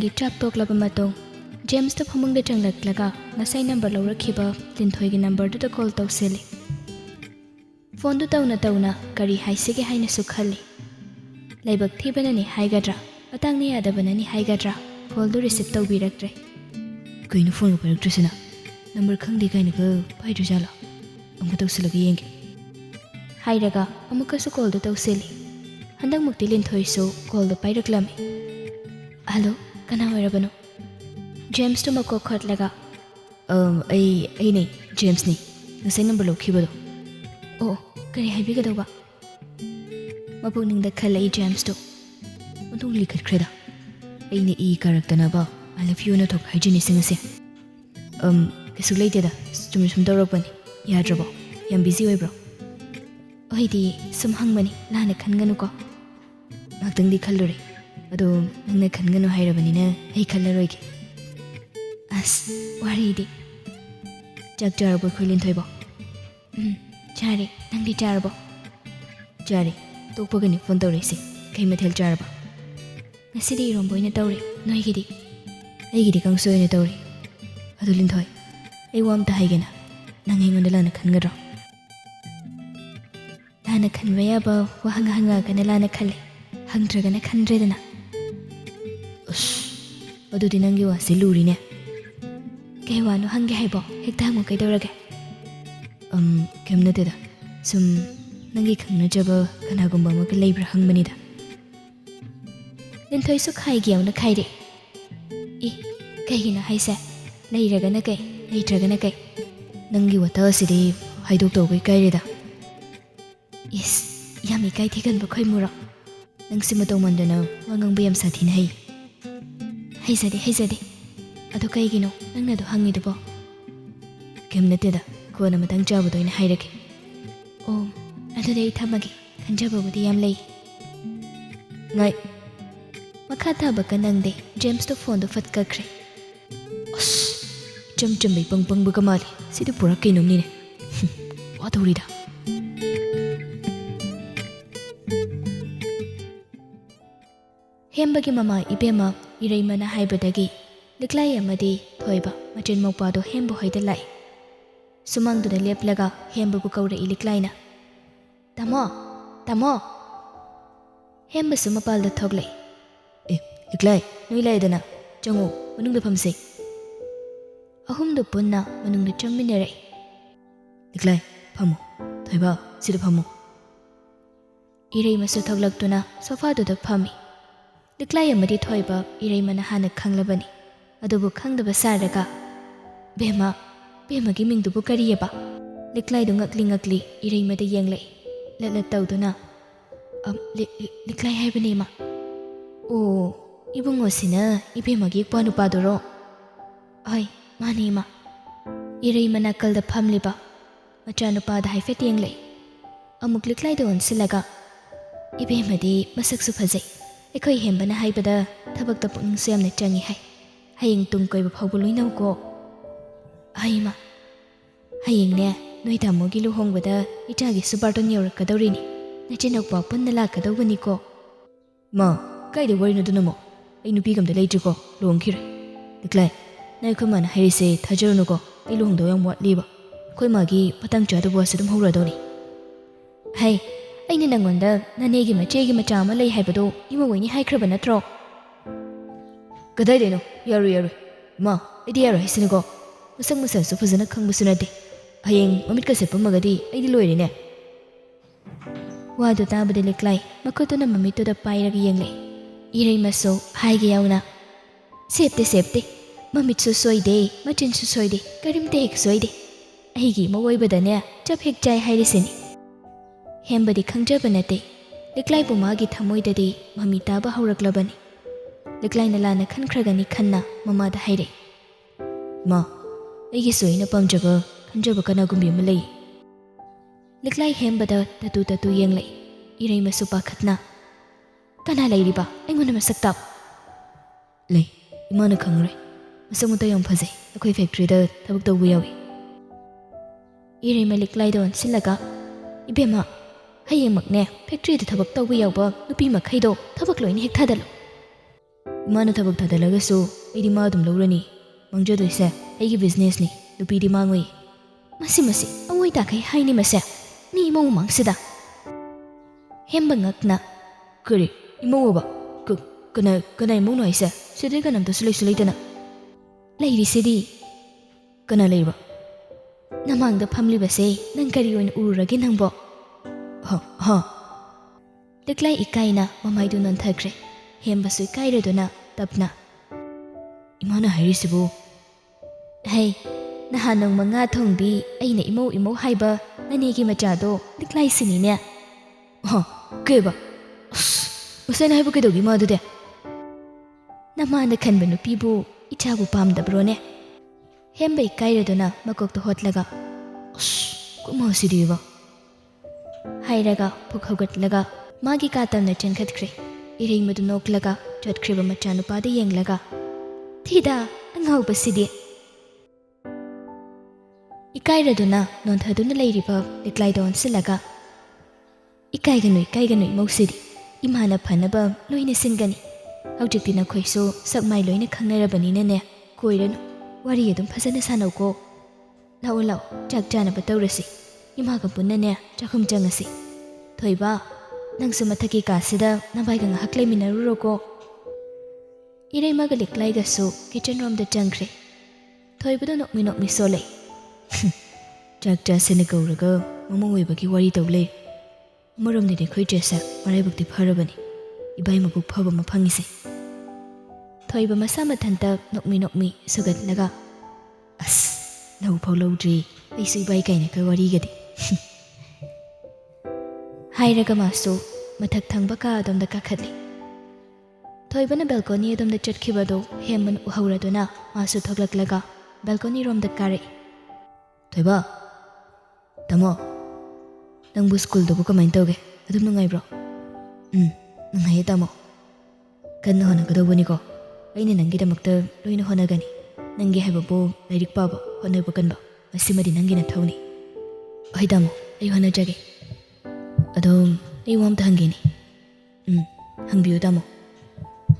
ꯅꯨꯡꯗꯥꯡꯒꯤ ꯆꯥꯛ ꯇꯣꯛꯂꯕ ꯃꯇꯨꯡ ꯖꯦꯝꯁꯇ ꯐꯃꯨꯡꯗ ꯆꯪꯂꯛꯂꯒ ꯉꯁꯥꯏ ꯅꯝꯕꯔ ꯂꯧꯔꯛꯈꯤꯕ ꯂꯤꯟꯊꯣꯏꯒꯤ ꯅꯝꯕꯔꯗꯨꯗ ꯀꯣꯜ ꯇꯧꯁꯤꯜꯂꯤ ꯐꯣꯟꯗꯨ ꯇꯧꯅ ꯇꯧꯅ ꯀꯔꯤ ꯍꯥꯏꯁꯤꯒꯦ ꯍꯥꯏꯅꯁꯨ ꯈꯜꯂꯤ ꯂꯥꯏꯕꯛ ꯊꯤꯕꯅꯅꯤ ꯍꯥꯏꯒꯗ꯭ꯔꯥ ꯃꯇꯥꯡꯅ ꯌꯥꯗꯕꯅꯅꯤ ꯍꯥꯏꯒꯗ꯭ꯔꯥ ꯀꯣꯜꯗꯨ ꯔꯤꯁꯤꯞ ꯇꯧꯕꯤꯔꯛꯇ꯭ꯔꯦ ꯀꯩꯅꯣ ꯐꯣꯟꯒ ꯄꯥꯏꯔꯛꯇ꯭ꯔꯤꯁꯤꯅ ꯅꯝꯕꯔ ꯈꯪꯗꯦ ꯀꯥꯏꯅꯒ ꯄꯥꯏꯗ꯭ꯔꯖꯥꯠꯂꯣ ꯑꯃꯨꯛꯀ ꯇꯧꯁꯤꯜꯂꯒ ꯌꯦꯡꯒꯦ ꯍꯥꯏꯔꯒ ꯑꯃꯨꯛꯀꯁꯨ ꯀꯣꯜꯗꯨ ꯇꯧꯁꯤꯜꯂꯤ ꯍꯟꯗꯛꯃꯨꯛꯇꯤ ꯂꯤꯟꯊꯣꯏꯁꯨ ꯀꯣꯜꯗꯨ ꯄꯥꯏꯔꯛꯂꯝꯃꯤ ꯍꯜꯂꯣ ꯀꯅꯥ ꯑꯣꯏꯔꯕꯅꯣ ꯖꯦꯝꯁꯇꯨ ꯃꯀꯣꯛ ꯈꯣꯠꯂꯒ ꯑꯩꯅꯦ ꯖꯦꯝꯁꯅꯤ ꯉꯁꯥꯏ ꯅꯝꯕꯔ ꯂꯧꯈꯤꯕꯗꯣ ꯑꯣ ꯀꯔꯤ ꯍꯥꯏꯕꯤꯒꯗꯧꯕ ꯃꯄꯨꯛꯅꯤꯡꯗ ꯈꯜꯂꯛꯏ ꯖꯦꯝꯁꯇꯨ ꯑꯗꯨꯝ ꯂꯤꯈꯠꯈ꯭ꯔꯦꯗ ꯑꯩꯅ ꯏ ꯀꯥꯔꯛꯇꯅꯕ ꯑꯥꯏ ꯂꯚ ꯌꯨꯅ ꯊꯣꯛꯄ ꯍꯥꯏꯖꯤꯅꯤꯁꯤꯡ ꯑꯁꯦ ꯀꯩꯁꯨ ꯂꯩꯇꯦꯗ ꯆꯨꯝꯅ ꯁꯨꯝ ꯇꯧꯔꯛꯄꯅꯤ ꯌꯥꯗ꯭ꯔꯕꯣ ꯌꯥꯝ ꯕꯤꯖꯤ ꯑꯣꯏꯕ꯭ꯔꯣ ꯑꯩꯗꯤ ꯁꯨꯝ ꯍꯪꯕꯅꯤ ꯂꯥꯟꯅ ꯈꯟꯒꯅꯨꯀꯣ ꯉꯥꯛꯇꯪꯗꯤ ꯈꯜꯂꯨꯔꯦ ꯑꯗꯣ ꯅꯪꯅ ꯈꯟꯒꯅꯨ ꯍꯥꯏꯔꯕꯅꯤꯅ ꯑꯩ ꯈꯜꯂꯔꯣꯏꯒꯦ ꯑꯁ ꯋꯥꯔꯤꯗꯤ ꯆꯥꯛ ꯆꯥꯔꯕꯣ ꯑꯩꯈꯣꯏ ꯂꯤꯟꯊꯣꯏꯕꯣ ꯆꯥꯔꯦ ꯅꯪꯗꯤ ꯆꯥꯔꯕꯣ ꯆꯥꯔꯦ ꯇꯣꯛꯄꯒꯅꯤ ꯐꯣꯟ ꯇꯧꯔꯛꯏꯁꯦ ꯀꯩ ꯃꯊꯦꯜ ꯆꯥꯔꯕ ꯉꯁꯤꯗꯤ ꯏꯔꯣꯝꯕ ꯑꯣꯏꯅ ꯇꯧꯔꯦ ꯅꯣꯏꯒꯤꯗꯤ ꯑꯩꯒꯤꯗꯤ ꯀꯥꯡꯁꯣꯏ ꯑꯣꯏꯅ ꯇꯧꯔꯦ ꯑꯗꯨ ꯂꯤꯟꯊꯣꯏ ꯑꯩ ꯋꯥ ꯑꯝꯇ ꯍꯥꯏꯒꯦꯅ ꯅꯪ ꯑꯩꯉꯣꯟꯗ ꯂꯥꯟꯅ ꯈꯟꯒꯗ꯭ꯔꯣ ꯂꯥꯟꯅ ꯈꯟꯕ ꯌꯥꯕ ꯋꯥꯍꯪ ꯍꯪꯉꯛꯑꯒꯅ ꯂꯥꯟꯅ ꯈꯜꯂꯦ ꯍꯪꯗ꯭ꯔꯒꯅ ꯈꯟꯗ꯭ꯔꯦꯗꯅ ꯑꯁ ꯑꯗꯨꯗꯤ ꯅꯪꯒꯤ ꯋꯥꯁꯦ ꯂꯨꯔꯤꯅꯦ ꯀꯩ ꯋꯥꯅꯣ ꯍꯪꯒꯦ ꯍꯥꯏꯕꯣ ꯍꯦꯛꯇ ꯍꯪꯉꯨ ꯀꯩꯗꯧꯔꯒꯦ ꯀꯩꯝ ꯅꯠꯇꯦꯗ ꯁꯨꯝ ꯅꯪꯒꯤ ꯈꯪꯅꯖꯕ ꯀꯅꯥꯒꯨꯝꯕ ꯑꯃꯒ ꯂꯩꯕ꯭ꯔꯥ ꯍꯪꯕꯅꯤꯗ ꯂꯤꯟꯊꯣꯏꯁꯨ ꯈꯥꯏꯒꯤ ꯌꯥꯎꯅ ꯈꯥꯏꯔꯦ ꯀꯩꯒꯤꯅꯣ ꯍꯥꯏꯁꯦ ꯂꯩꯔꯒꯅ ꯀꯩ ꯂꯩꯇ꯭ꯔꯒꯅ ꯀꯩ ꯅꯪꯒꯤ ꯋꯥꯇꯥ ꯑꯁꯤꯗꯤ ꯍꯥꯏꯗꯣꯛꯇꯧꯕ ꯏꯀꯥꯏꯔꯦꯗ ꯏꯁ ꯌꯥꯝ ꯏꯀꯥꯏ ꯊꯤꯒꯟꯕ ꯈꯣꯏꯃꯨꯔꯣ ꯅꯪꯁꯤ ꯃꯇꯧ ꯃꯥꯟꯗꯅ ꯋꯥ ꯉꯥꯡꯕ ꯌꯥꯝ ꯁꯥꯊꯤꯅ ꯍꯩꯖꯗꯦ ꯑꯗꯣ ꯀꯩꯒꯤꯅꯣ ꯅꯪꯅ ꯑꯗꯨ ꯍꯪꯉꯤꯗꯨꯕꯣ ꯀꯩꯝ ꯅꯠꯇꯦꯗ ꯀꯣꯟꯅ ꯃꯇꯥꯡ ꯆꯥꯕꯗ ꯑꯣꯏꯅ ꯍꯥꯏꯔꯒꯦ ꯑꯣ ꯑꯗꯨꯗꯤ ꯑꯩ ꯊꯝꯃꯒꯦ ꯈꯟꯖꯕꯕꯨꯗꯤ ꯌꯥꯝ ꯂꯩ ꯉꯥꯏ ꯃꯈꯥ ꯊꯥꯕꯀ ꯅꯪꯗꯦ ꯖꯦꯝꯁꯇꯣ ꯐꯣꯟꯗꯣ ꯐꯠ ꯀꯛꯈ꯭ꯔꯦ ꯑꯁ ꯏꯆꯝ ꯆꯝꯕ ꯏꯄꯪ ꯄꯪꯕꯒ ꯃꯥꯜꯂꯤ ꯁꯤꯗꯤ ꯄꯨꯔꯥ ꯀꯩꯅꯣꯝꯅꯤꯅꯦ ꯋꯥ ꯇꯧꯔꯤꯗ ꯍꯦꯝꯕꯒꯤ ꯃꯃꯥ ꯏꯕꯦꯝꯃ ꯏꯔꯩꯃꯅ ꯍꯥꯏꯕꯗꯒꯤ ꯂꯤꯛꯂꯥꯏ ꯑꯃꯗꯤ ꯊꯣꯏꯕ ꯃꯆꯤꯟ ꯃꯧꯄꯥꯗꯣ ꯍꯦꯝꯕ ꯍꯣꯏꯗ ꯂꯥꯛꯏ ꯁꯨꯃꯥꯡꯗꯨꯗ ꯂꯦꯞꯂꯒ ꯍꯦꯝꯕꯕꯨ ꯀꯧꯔꯛꯏ ꯂꯤꯛꯂꯥꯏꯅ ꯇꯥꯃꯣ ꯍꯦꯝꯕꯁꯨ ꯃꯄꯥꯜꯗ ꯊꯣꯛꯂꯛꯏ ꯂꯤꯛꯂꯥꯏ ꯅꯣꯏ ꯂꯥꯛꯑꯦꯗꯅ ꯆꯪꯉꯨ ꯃꯅꯨꯡꯗ ꯐꯝꯁꯦ ꯑꯍꯨꯝꯗꯨ ꯄꯨꯟꯅ ꯃꯅꯨꯡꯗ ꯆꯪꯃꯤꯟꯅꯔꯛꯏ ꯂꯤꯛꯂꯥꯏ ꯐꯝꯃꯨ ꯊꯣꯏꯕ ꯁꯤꯗ ꯐꯝꯃꯨ ꯏꯔꯩꯃꯁꯨ ꯊꯣꯛꯂꯛꯇꯨꯅ ꯁꯣꯐꯥꯗꯨꯗ ꯐꯝꯃꯤ ꯂꯤꯛꯂꯥꯏ ꯑꯃꯗꯤ ꯊꯣꯏꯕ ꯏꯔꯩꯃꯅ ꯍꯥꯟꯅ ꯈꯪꯂꯕꯅꯤ ꯑꯗꯨꯕꯨ ꯈꯪꯗꯕ ꯁꯥꯔꯒ ꯕꯦꯝꯃꯒꯤ ꯃꯤꯡꯗꯨꯕꯨ ꯀꯔꯤꯑꯕ ꯂꯤꯛꯂꯥꯏꯗꯨ ꯉꯛꯂꯤ ꯏꯔꯩꯃꯗ ꯌꯦꯡꯂꯛꯏ ꯂꯠꯂꯠ ꯇꯧꯗꯨꯅ ꯂꯤꯛꯂꯥꯏ ꯍꯥꯏꯕꯅꯦ ꯏꯃꯥ ꯑꯣ ꯏꯕꯨꯡꯉꯣꯁꯤꯅ ꯏꯕꯦꯝꯃꯒꯤ ꯏꯄ꯭ꯋꯥ ꯅꯨꯄꯥꯗꯨꯔꯣ ꯍꯣꯏ ꯃꯥꯅꯤ ꯏꯃꯥ ꯏꯔꯩꯃ ꯅꯥꯀꯜꯗ ꯐꯝꯂꯤꯕ ꯃꯆꯥꯅꯨꯄꯥꯗ ꯍꯥꯏꯐꯦꯠ ꯌꯦꯡꯂꯛꯏ ꯑꯃꯨꯛ ꯂꯤꯛꯂꯥꯏꯗ ꯑꯣꯟꯁꯤꯜꯂꯒ ꯏꯕꯦꯝꯃꯗꯤ ꯃꯁꯛꯁꯨ ꯐꯖꯩ ꯑꯩꯈꯣꯏ ꯍꯦꯝꯕꯅ ꯍꯥꯏꯕꯗ ꯊꯕꯛꯇ ꯄꯨꯛꯅꯤꯡꯁꯨ ꯌꯥꯝꯅ ꯆꯪꯉꯤ ꯍꯥꯏ ꯍꯌꯦꯡ ꯇꯨꯡ ꯀꯣꯏꯕ ꯐꯥꯎꯕ ꯂꯣꯏꯅꯧꯀꯣ ꯏꯃꯥ ꯍꯌꯦꯡꯅꯦ ꯅꯣꯏ ꯇꯥꯃꯣꯒꯤ ꯂꯨꯍꯣꯡꯕꯗ ꯏꯆꯥꯒꯤꯁꯨ ꯕꯥꯔꯇꯣꯟ ꯌꯧꯔꯛꯀꯗꯧꯔꯤꯅꯤ ꯅꯆꯤꯟꯅꯥꯎꯄꯥ ꯄꯨꯟꯅ ꯂꯥꯛꯀꯗꯧꯕꯅꯤꯀꯣ ꯃꯥ ꯀꯥꯏꯗ ꯋꯥꯔꯤꯅꯣꯗꯨꯅꯃꯣ ꯑꯩ ꯅꯨꯄꯤꯒ ꯑꯝꯇ ꯂꯩꯇ꯭ꯔꯤꯀꯣ ꯂꯨꯍꯣꯡꯈꯤꯔꯣꯏ ꯂꯤꯛꯂꯥꯏ ꯅꯪ ꯑꯩꯈꯣꯏ ꯃꯥꯅ ꯍꯥꯏꯔꯤꯁꯦ ꯊꯥꯖꯔꯨꯅꯨꯀꯣ ꯑꯩ ꯂꯨꯍꯣꯡꯗꯧ ꯌꯥꯝ ꯋꯥꯠꯂꯤꯕ ꯑꯩꯈꯣꯏ ꯃꯥꯒꯤ ꯃꯇꯥꯡ ꯆꯥꯗꯕ ꯋꯥꯁꯦ ꯑꯗꯨꯝ ꯍꯧꯔꯗꯧꯅꯤ ꯑꯩꯅ ꯅꯪꯉꯣꯟꯗ ꯅꯅꯦꯒꯤ ꯃꯆꯦꯒꯤ ꯃꯆꯥ ꯑꯃ ꯂꯩ ꯍꯥꯏꯕꯗꯣ ꯏꯃꯧꯋꯣꯏꯅꯤ ꯍꯥꯏꯈ꯭ꯔꯕ ꯅꯠꯇ꯭ꯔꯣ ꯀꯗꯥꯏꯗꯩꯅꯣ ꯌꯥꯔꯣꯏ ꯏꯃꯥ ꯑꯩꯗꯤ ꯌꯥꯔꯣꯏ ꯍꯥꯏꯁꯤꯅꯀꯣ ꯃꯁꯛ ꯃꯁꯛꯁꯨ ꯐꯖꯅ ꯈꯪꯕꯁꯨ ꯅꯠꯇꯦ ꯍꯌꯦꯡ ꯃꯃꯤꯠꯀ ꯁꯦꯠꯄꯝꯃꯒꯗꯤ ꯑꯩꯗꯤ ꯂꯣꯏꯔꯦꯅꯦ ꯋꯥꯗꯨ ꯇꯥꯕꯗ ꯂꯤꯛꯂꯥꯏ ꯃꯈꯨꯠꯇꯨꯅ ꯃꯃꯤꯠꯇꯨꯗ ꯄꯥꯏꯔꯒ ꯌꯦꯡꯂꯛꯏ ꯏꯔꯩꯃꯁꯨ ꯍꯥꯏꯒꯦ ꯌꯥꯎꯅ ꯁꯦꯞꯇꯦ ꯃꯃꯤꯠꯁꯨ ꯁꯣꯏꯗꯦ ꯃꯆꯤꯟꯁꯨ ꯁꯣꯏꯗꯦ ꯀꯔꯤꯝꯇ ꯍꯦꯛ ꯁꯣꯏꯗꯦ ꯑꯩꯒꯤ ꯏꯃꯧ ꯑꯣꯏꯕꯗꯅꯦ ꯆꯞ ꯍꯦꯛ ꯆꯥꯏ ꯍꯥꯏꯔꯤꯁꯤꯅꯤ ꯍꯦꯝꯕꯗꯤ ꯈꯪꯖꯕ ꯅꯠꯇꯦ ꯂꯤꯛꯂꯥꯏꯕꯨ ꯃꯥꯒꯤ ꯊꯃꯣꯏꯗꯗꯤ ꯃꯃꯤ ꯇꯥꯕ ꯍꯧꯔꯛꯂꯕꯅꯤ ꯂꯤꯛꯂꯥꯏꯅ ꯂꯥꯟꯅ ꯈꯟꯈ꯭ꯔꯒꯅꯤ ꯈꯟꯅ ꯃꯃꯥꯗ ꯍꯥꯏꯔꯛꯏ ꯃꯥ ꯑꯩꯒꯤꯁꯨ ꯑꯩꯅ ꯄꯥꯝꯖꯕ ꯈꯟꯖꯕ ꯀꯅꯥꯒꯨꯝꯕꯤ ꯑꯃ ꯂꯩ ꯂꯤꯛꯂꯥꯏ ꯍꯦꯝꯕꯗ ꯇꯇꯨ ꯌꯦꯡꯂꯛꯏ ꯏꯔꯩꯃꯁꯨ ꯄꯥꯈꯠꯅ ꯀꯅꯥ ꯂꯩꯔꯤꯕ ꯑꯩꯉꯣꯟꯗ ꯃꯁꯛ ꯇꯥꯛꯎ ꯂꯩ ꯏꯃꯥꯅ ꯈꯪꯉꯔꯣꯏ ꯃꯁꯛ ꯃꯇꯧ ꯌꯥꯝ ꯐꯖꯩ ꯑꯩꯈꯣꯏ ꯐꯦꯛꯇ꯭ꯔꯤꯗ ꯊꯕꯛ ꯇꯧꯕ ꯌꯥꯎꯏ ꯏꯔꯩꯃ ꯂꯤꯛꯂꯥꯏꯗ ꯑꯣꯟꯁꯤꯜꯂꯒ ꯏꯕꯦꯝꯃ ꯍꯌꯦꯡꯃꯛꯅꯦ ꯐꯦꯛꯇ꯭ꯔꯤꯗ ꯊꯕꯛ ꯇꯧꯕ ꯌꯥꯎꯕ ꯅꯨꯄꯤ ꯃꯈꯩꯗꯣ ꯊꯕꯛ ꯂꯣꯏꯅ ꯍꯦꯛ ꯊꯥꯗꯠꯂꯨ Imana thabak thadalagasu aidi ma adum lawrani mangjadoise aigi business ni nupidi mangoi masi awoi ta kai haini mase ni imong mangsida hemba ngakna kari imong ba kana imong no aise sede kanam ta sulai tana lairi sidi kana leiba namangda phamli base nang kari oin ururage nangbo ha Liklay ikaina mamaidu non thakre hemba su ikaireduna tapna imana hairisibu hey nahanong mga thongbi aina imo haiba nanegi machado liklay sinine ha keba usena haibu kedogi madude namana khanba nupibu ichabu pamdabrone hemba ikaireduna makokto hotlaga kuma sidiba hairaga pukhogatlaga magi katamna chenkhatkre irei madu noklaga chatkhriba machanupada yenglaga thida angauba sidi ikairaduna nonthaduna leiriba liklaidon silaga ikaiganu mousidi imana phanaba loina singani haujikti na khoiso sakmai loina khangnarabanina ne koiranu wari adum phasana sanauko lao chak jana batawrasi imaga punna ne chakhum changasi thoiba nangsu mathaki kasida nabaiga ngahak leiminaruroko irei maga liklaiga su kitchen room da changkhre thoibado nokmi sole chak sene gauraga mamong oibagi wari tawle maramni de khoi jesa marai bukti pharabani ibai mabuk phaba mafangise thoiba masa mathanta nokmi sugatlaga as lau phau laudri aisu ibai kaina ka wari gadi hairaga masu mathak thangba ka adomda kakhatli thoibana balcony adomda chatkibado hemman uhauraduna masu thoklaklaga balcony romda kare thoiba tamo nangbu school do kamain tawge adum nungai bro nungai tamo kan hona gadobani ko aina nangi damakta loina hona gani nangi haibabu lairik paba hona bakanba asimadi nangi na thawni ai tamo ai hona jage adom ai wam ta hangeni hangbiu tamo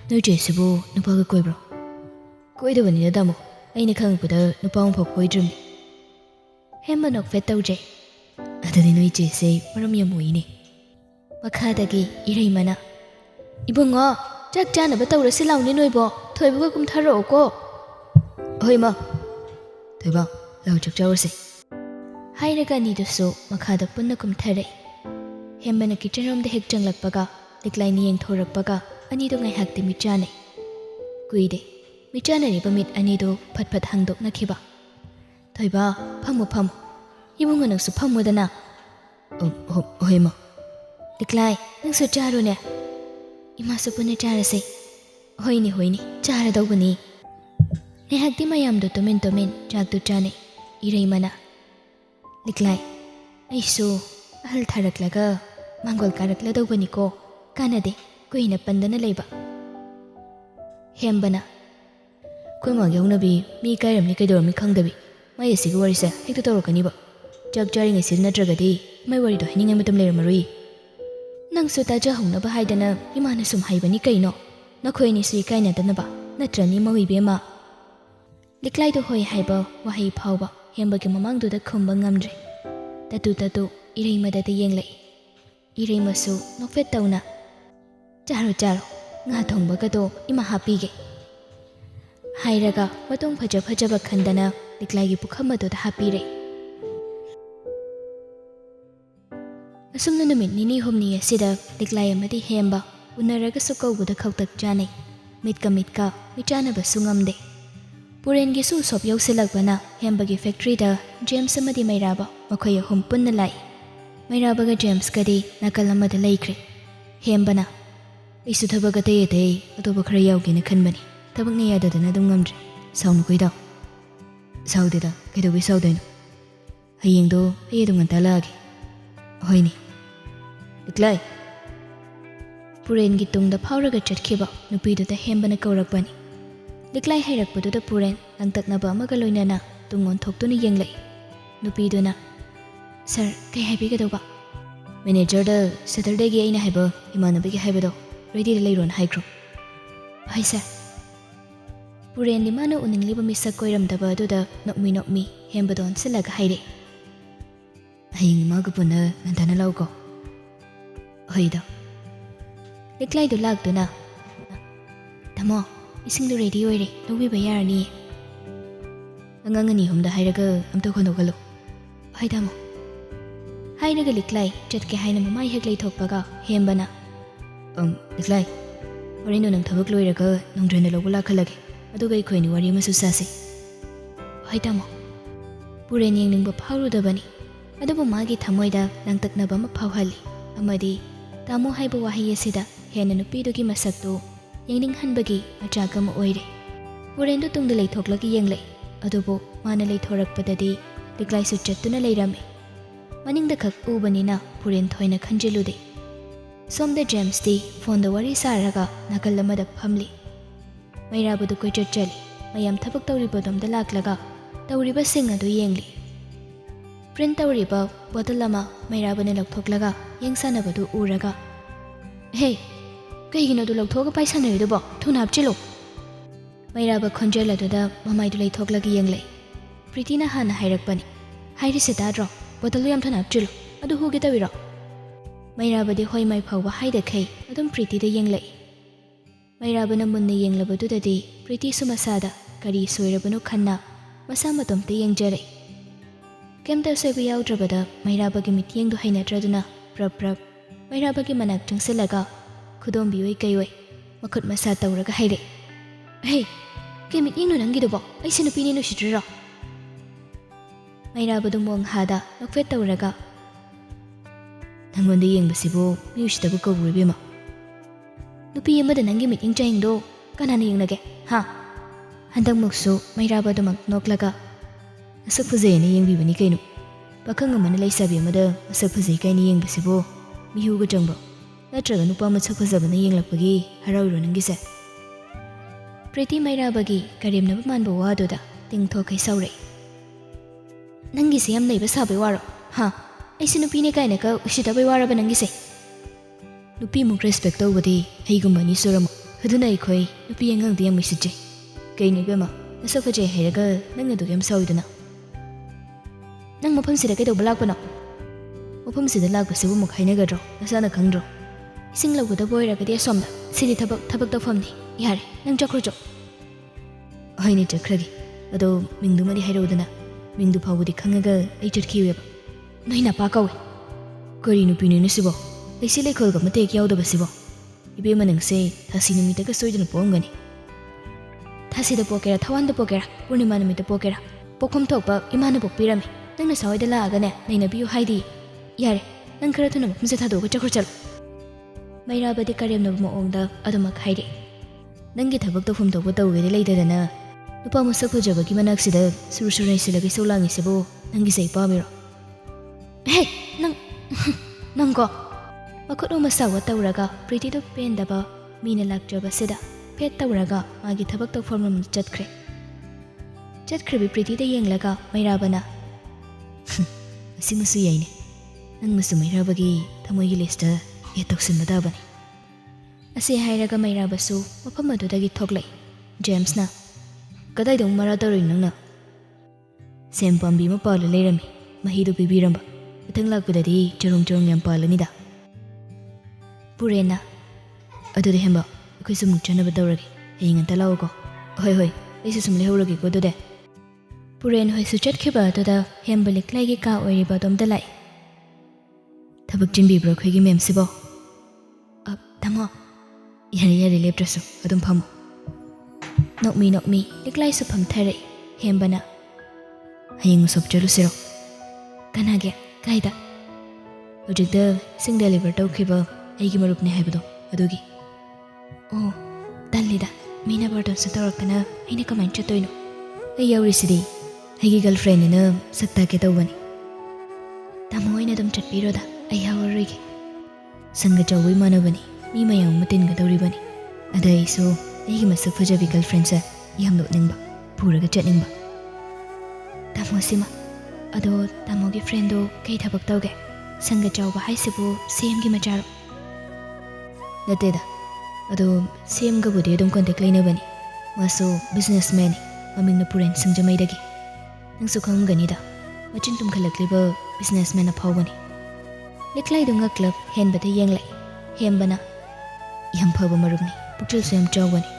no jesibu nupaga koibro koidabani da tamo aina khangpada nupang phok koidrum hemba nokfet tawje adani noi jese maram yamoini makhadagi irei mana ibungo chak jana ba tawrasi launi noibo thoibuga kumtharo ko hoi ma thoiba lau chak chawrse hairaga ni dusu makhada punna kumthare hembana kitchen room da hek changlakpaga liklaini yeng thorakpaga ani do ngai hakti michane kuide michane ri pamit ani do phat hangdok nakhiba thoiba phamu ibungo naksu phamudana hoi ma liklai nangsu charu ne ima su punna charase hoini chara dawbani ne hakti mayam do tomin chak du chane irei mana liklai aisu ahal tharaklaga mangol karakla dawbani ko kanade kuina pandana leiba hembana koi ma yaunabi mi kairamni kaidormi khangdabi mai asiga warise hekta tawrakani ba chak chari ngai sil natragadi mai wari do hiningai matam leiramarui nangsu taja hongnaba haidana imana sum haibani kaino nakhoini sui kaina danaba natrani mawibema liklai do hoi haiba wahai phawba hembagi mamangdu da khumba ngamdre tatu irei madada yenglai irei masu nokfet tawna charo nga thongbaga do ima hapige hairaga matong phajaba khandana liklaigi pukhamado da hapire asumna numit nini homni asida liklai amadi hemba unaraga sukaubuda khautak janai mitka michana ba sungamde purengi su sop yausilakbana hembagi factory da James amadi mairaba makhoi hom punna lai mairabaga James kadi nakal amada laikre hembana isu thabaga tayate atoba khara yaugina khanbani tabak ne yadadana dum ngamdre saunu koida saudeda kedobi saudaino hayengdo ayedum ngantalagi hoini liklai purengi tungda phawraga chatkhiba nupiduda hembana kaurakbani liklai hairakpaduda puren langtaknaba amaga loinana tungon thoktuna yenglai nupiduna sir kai haibigadauba manager da Saturday gi aina haiba imanabigi haibado ready da leiron haikro hai sir Puren di mana uning liba misak koiram daba aduda nokmi hembadon silaga haire. Haying maga puna nandana lau ko. Hoida. Liklay do lag do na. Tamo, ising do ready oire, lawi bayarani. Angangani humda hairaga amto kono galo. Hoida mo. Hairaga liklay, jatke haina mamay heglay thokpaga hembana. Liklay. Horino nang thabak loiraga nang drena lawala khalage. Aduga ikhoy ni wari masu sasi. Hoida mo. Puren yengning ba phawru dabani. Adubu magi thamoida langtaknaba ma phawhali. Amadi tamo haiba wahi asida hena nupidugi masakto yengning hanbagi machaga ma oire. Puren do tungda lay thoklagi yenglay. Adubu mana lay thorakpadadi liklay su chattuna layrame. Maningda khak ubanina Puren thoina khanjilude. Somda James di phone da wari saraga nakalamada phamli. Mairabudu koi chali mayam thabak tawribodom da laklaga tawriba singa do yengli. Print tawriba bottle lama mairabane lakthoklaga yengsanabadu uraga. Hey, kaigino du lakthoga paisanarido bo thuna hapchilo. Mairaba khonjela da mamai du laithoklagi yenglei. Pritina hana hairakpani. Hairi se dadro bottle yam thuna hapchilo. Adu huge tawiro. Mairabadi hoi mai phawba haida khai adum Priti da yenglei. Mairabana munna yenglabadudadi Priti sumasada kari soirabanu khanna masa matomte yengjare. Kemta soiba yaudrabada Mairabagi mityengdu hainatraduna prap Mairabagi manak changsilaga khudom bioi kaioi makhut masa tawraga haire. Hey, ke mityengnu nangido bo aise nupini no shidrira. Mairabadu mong hada nokfet tawraga Nangonda yengbasibo miushitabu kawribima. Nupi yamada nangi mityeng chayengdo kanana yenglage ha. Handang muksu Mairabadu mak noklaga Asak fuzay na yengbibani kaino. Bakang amana laysabi amada asak fuzay kay ni yengbasibo mihuga jangba. Natraga nupa matsak fuzaba na yenglakpagi harawiro nanggisa. Priti Mairabagi karim na baman bawa doda tingtho kay sauray. Nanggisa yam na iba sabay waro ha. Ay sinupi ni kay naka usitabay waro ba nanggisa. Nupi mong respect daw badi hay gumbani suramo. Haduna ikoy nupi yangang diyang may sadjay. Kay ni bema nasak fuzay hayraga nang nadugam sawi na. Nang mapam sida kay daw balak no? Mapam sida lagpasibo maghainagadro nasana kangdro. Ising lagwada boyraga di asomda sidi tabak daw famni. Yare, nang jakrojo. Ay ni jakragi. Ado mingdu madi hayrawdana. Mingdu pawudi kangaga ay jarkiweba. Noy napakaw eh. Kari nupino na sibo. Ay sila ikolga matek yawda ba sibo. Ibe manang say thasi numita ka soy dana po ang gani. Thasi da pokera, tawan da pokera, purnima namita pokera. Pokom tokpa imana pokpirami. Nang nasaway da laaga na nainabiyo haydi. Yare, nang karato na mapamsa tadoga jakrochalo. Mairabadi karyam na bumaongda adumak haydi. Nangi tabak tawfum tawba tawgadi laydadana. Nupa masak fujabagi manaksida surusuray silagi saulangi sibo nangi say pamiro. Hey, nangko. Makut umasawa tawraga Priti do pendaba mina lakjaba sida. Pet tawraga magi tabak tawfum jatkre. Jatkrebi Priti da yenglaga Mairabana. Asi masu yayne. Nang masu Mairabagi tamoygi lista yatoksin madabani. Asi hairaga Mairabasu mapam adudagi thoklay. James na. Kaday dong maradaroy nang na. Sem pambi mapala layrami. Mahido bibiramba. Itang lagpadadi jarong yam pala nida. Purena. Adode hemba. Ako'y sumugchana badawragi. Hayingan talaw ko. Hoy. Ay susumlihawragi ko dode. Puren hoy suchat khiba doda hembalik lagi ka oiriba dom dalai. Thabak jinbibro khoigi mem sibo. Tamo. Yare leptraso adum phamo. Nokmi liklay su pham thare hembana. Haying usop chalu siro. Kanage kaida. Hojikda sing deliver tawkhiba aigi marupne haibado adugi. Oh, dalida. Mina burden sa tawrakana aina kamain chatoyno. Ay yawrisidi. Aigi girlfriend na sakta ke tawbani. Tamoina dum chatpiroda ay hawarigi. Sangga chawi manabani. Mi mayang matin ga dawribani. Ada iso aigi masak fajabi girlfriend sa yam ningba puraga chatningba. Tamo sima. Ado tamogi friendo kay thabak tawge. Sangga chawba haisibu same gi macharo. Nateda. Ado same ga budi adum contact line bani. Masu businessman mamingna Puren Singjamaidagi. Nangsu khamganida machin tumkhalakliba businessman aphawbani. Leklai dunga club henbata yenglai. Hembana yam phaba marubni pukchil su yam chawbani.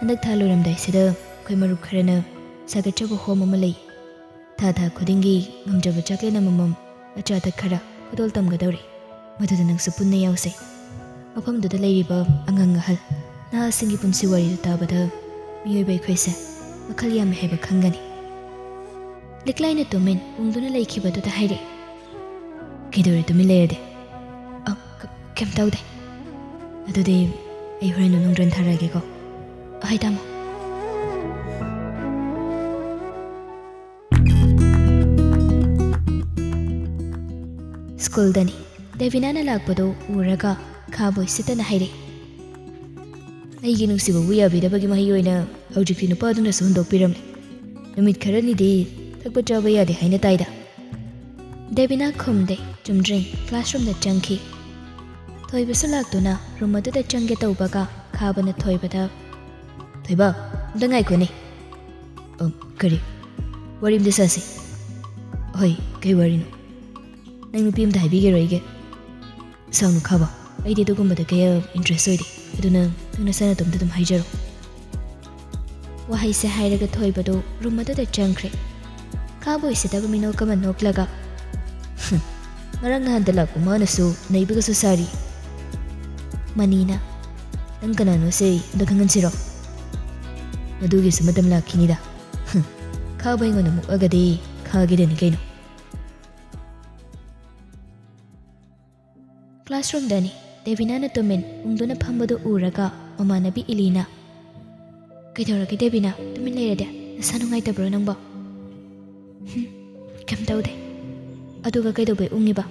Handak tha loramdai sida khoi marub kharana sagachaba home ama lei. Tha khudingi ngamjaba chaklena mamam acha ta khara khudol tamgadawri. Maduda nangsu punna yawse. Mafamduda leiriba angang ahal na singi punsi wari tabada miyoibai khoise makhal yam heba khangani. Leklaina tumin ungduna laikhibaduda haire. Kidori tumin leirade. Kem taude. Adudi ai horenu nungran tharage ko. Ai tamo. School dani Devinana lakpado uraga khaboy sitana haire. Aigi nungsiba wiya bidabagi mahi oina haujikti nupa aduna su hundokpiramle. Numit kharani di thakpa chaba yade haina taida. Devina khumde chumdring classroom da changki. Thoibasu laktuna room aduda changge taubaga khabana thoibada. Thoiba amta ngaikoni. Kari warim desasi. Hoi kai warino. Nang nupi amta haibigeroige. Saunu khaba aidi dugumbada kaya interest oidi. Aduna nangna sana tumda dum haijaro. Wahai se hairaga thoibado room aduda changkre. Khaboy sitaba mino kama noklaga. Marang nahandala kumanasu naibigasu sari. Manina nang kanano se dagangan siro. Madugi sumadam lakinida. Khabay ngona muk agadi khagida ni kaino. Classroom dani Devina na tumin ungduna phambadu uraga mamanabi Ilina. Kaidoragi Devina tumin leirade nasanu ngaitabro nangba. Kem taude. Aduga kaidobai ungiba.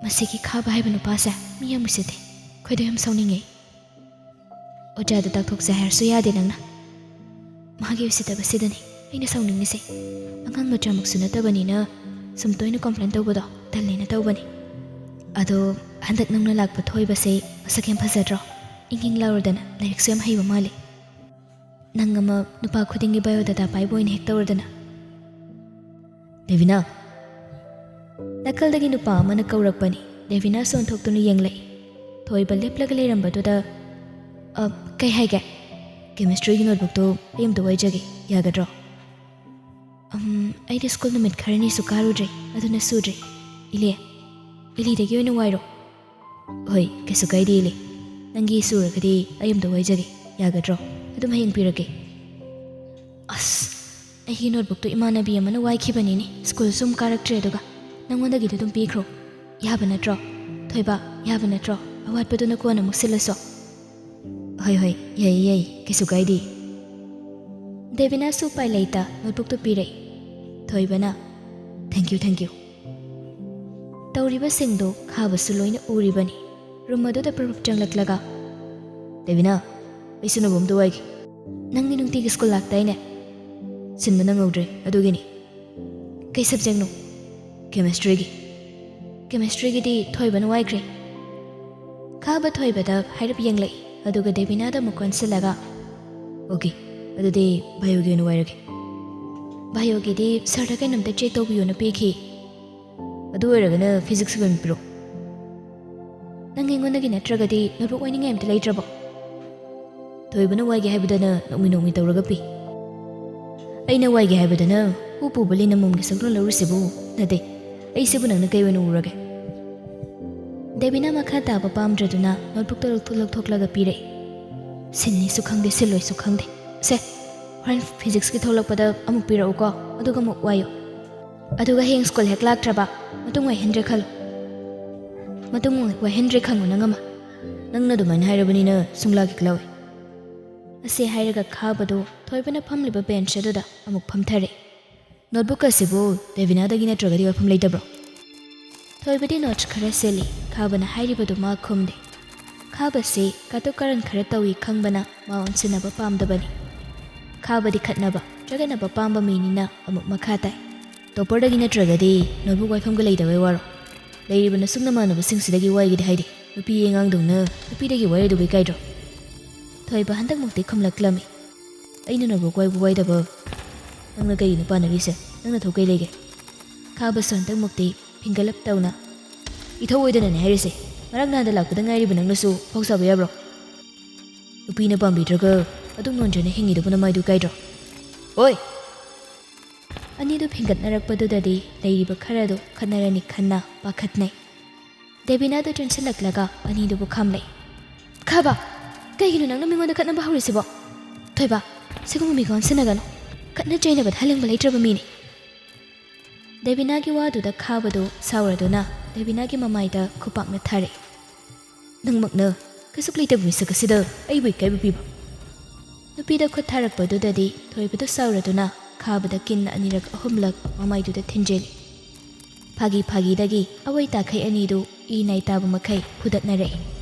Masiki khaba haiba nupasa miyam usite. Khoido yam sauninge. Ojada takthokse hairsu yade nangna. Magi usitaba sidani aina sauningise. Angang machamuk sunatabani na sumtoina complain tawbado tallena tawbani. Ado handak nangna lakpa thoibase masak yam phajadro. Inging lauradana lairik yam haiba mali. Nangama nupa khudingi biodata paiboin hek tawradana. Devina nakaldagi nupa amana kaurakpani. Devina sonthoktunna yenglai. Thoiba leplaga leirambaduda kai haige chemistry gi notebook to aim to waijagi yagadro. Aidi school numit kharani su karudre aduna sudre. Ili dagi oina wairo. Hoi kesu kaidi ile. Nangi suragadi aim to waijagi yagadro. Adum hayang pirake. Ahi notebook to imanabi amana waikhibani ni school sum karaktre aduga nangondagi dum pikro. Yaba natro. Thoiba yaba natro. Awatpaduna kona muksilaso. Hoi yai kesu kaidi. Devina su pai leita notebook to pire. Thoibana thank you. Tauriba singdo khaba suloina uribani. Rumado da proof changlaklaga. Devina aisuna bom do waigi. Nangni nungti school laktaine. Sinma nang audre adugini. Kai subject no? Chemistry gi di thoibana waigre. Khaba thoibada hairap yenglai. Aduga Devina da mukon silaga. Okay, adudi biogi no wairage. Biogi di sardaga namda check tobiyo na piki. Adu wairagana physics gun pro. Nangingondagi natragadi notebook waining amta laitrabo. Thoibana waigi haibadana nomi tawraga pi. Aina waigi haibadana upu balina mumgi sakron larusibu nade. Aisibu nangna kai wena urage. Devina makha taba pamdraduna notebook to thoklaga pire. Sinni su khangde siloi su khangde. Se horan physics ki tholakpada amuk pira uko aduga muk wayo. Aduga heng school hek laktraba matung wai hendre khalo. Matung wai hendre khangu nangama. Nangna dumaina hairabani na sungla ki klawe. Ase hairaga khabado thoibana phamliba bench aduda amuk phamthare. Notebook asibu Devina dagi natragadi wafam leitabro. Thoibadi notes khara seli khabana hairibadu ma khumde. Khabase katukaran khara tawi khangbana ma onsinaba pamdabani. Khabadi khatnaba jaganaba pamba minina amuk makhatai. Topordagi natragadi notebook waifam ga leidabai waro. Leiribana sungna manaba singsidagi waigidi haidi. Nupi yengang dungna nupi dagi waidu bai kaidro. Thoi ba handak mukti khumlaklami. Aina nabu kwaibu waidaba. Nangna kay nupanarisa. Nangna thokay lege. Khaba sa handak mukti pinggalap tawna. Ithaway na harise. Marag na dalak da ngairi ba nangnasu pagsaba yabro. Nupi na pambidraga adung nonja na hingi dabu na maidu kaidro. Oi! Anidu pinggat narakpadudadi layriba kharado khanarani khanna pakhatnai. Debinado chansilaklaga anidu bu khamlay. Khaba! Kaigino nangna mingonda khatnaba haurisibo. Thoiba, siguma migon sinagano. Khatna jainaba thalingba laitraba mini. Debinagi waduda khabado sauraduna Debinagi mamaida khupakna thare. Nangmakna kasuk laitabu misakasida aibu kaibu piba. Nupida khut tharakpadudadi thoibadu sauraduna khabada kinna anirak ahumlak mamaiduda thinjeli. Phagi dagi awai takai anidu I naitabu makai hudatnare.